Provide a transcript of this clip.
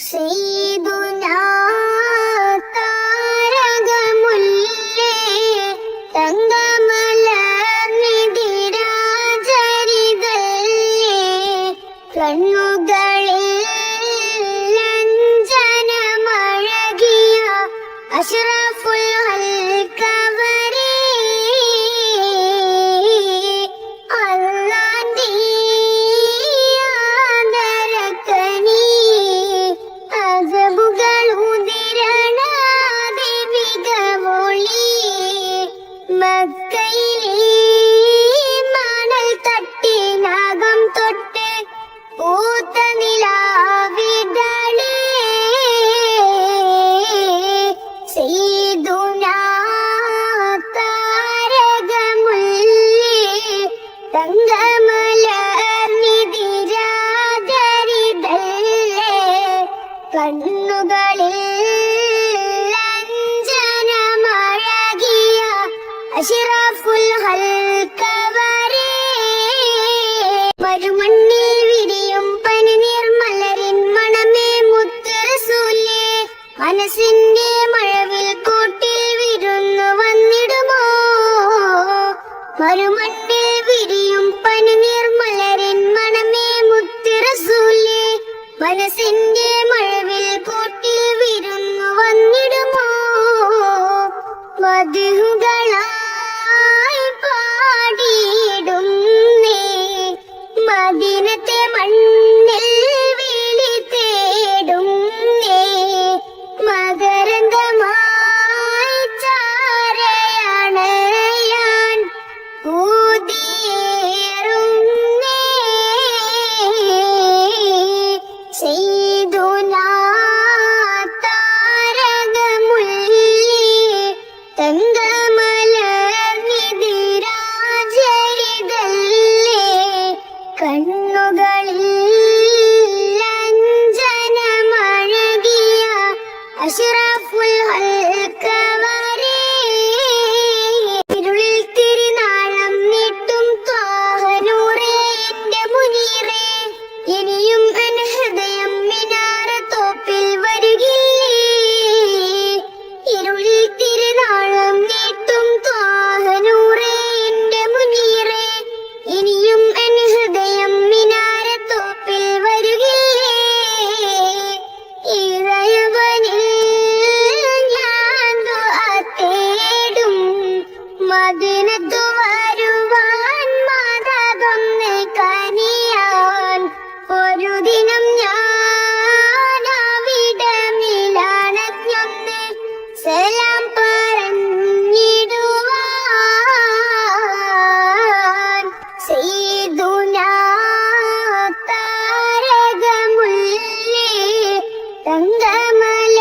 സയ്യിദുനാ താരകമുല്ലേ തങ്കമലർന്നിതിരാജരിതല്ലേ കണ്ണുകളിൽ ലഞ്ചനമഴകിയ അഷ്റഫുൽ ഹൽക്കവരേ അല്ലാന്റെ ആദരക്കനീ അസബുകൾ ഉദിരണ ദേവികവൊളി മക്കയിലെ മണൽ തട്ടിനകം തൊട്ട് പൂത്ത നിലാവിതളേ സയ്യിദുനാ താരകമുല്ലേ തങ്കമലർന്നിതിരാജരിതല്ലേ കണ്ണുകളിൽ ലഞ്ചനമഴകിയ അഷ്റഫുൽ ഹൽക്കവരേ മരുമണ്ണിൽ വിരിയും പനിനീർമലരിൻ മണമേ മുത്ത് റസൂലേ മനസ്സിന്റെ മഴവിൽ കൂട്ടിൽ വിരുന്നു വന്നിടുമോ മരുമണ്ണിൽ വിരിയും പനിനീർമലരിൻ മണമേ മുത്ത് റസൂലേ മനസ്സിന്റെ മഴവിൽ കൂട്ടിൽ വിരുന്നു വന്നിടുമോ മധുകളായി പാടിയിടുന്നേ മദീനത്തെ മണ്ണിൽ വിളി തേടുന്നേ മകരന്തമായി ചാരയണയാൻ ഊതിയേറുന്നേ സയ്യിദുനാ താരകമുല്ലേ തങ്കമലർന്നിതിരാജരിതല്ലേ കണ്ണുകളിൽ ലഞ്ചനമഴകിയ അഷ്റഫുൽ ഹൽക്കവരേ ഇരുളിൽ തിരുനാളം നീട്ടും ത്വാഹനൂറേ എന്റെ മുനീറേ ഇനിയും എൻ ഹൃദയം മിനാരത്തോപ്പിൽ വരുകില്ലേ ഇരുളിൽ തിരുനാളം നീട്ടും ത്വാഹനൂറേ എന്റെ മുനീറേ ഇനിയും എൻ ഹൃദയം മിനാരത്തോപ്പിൽ വരുകില്ലേ ഇറയവനിൽ ഞാൻ ദുആ തേടും മദീനത്തു വരുവാൻ മദദൊന്ന് കനിയാൻ ഒരു ദിനം ഞാൻ അവിടമിലണഞ്ഞൊന്ന് സലാം പറഞ്ഞിടുവാൻ സയ്യിദുനാ താരകമുല്ലേ തങ്കമല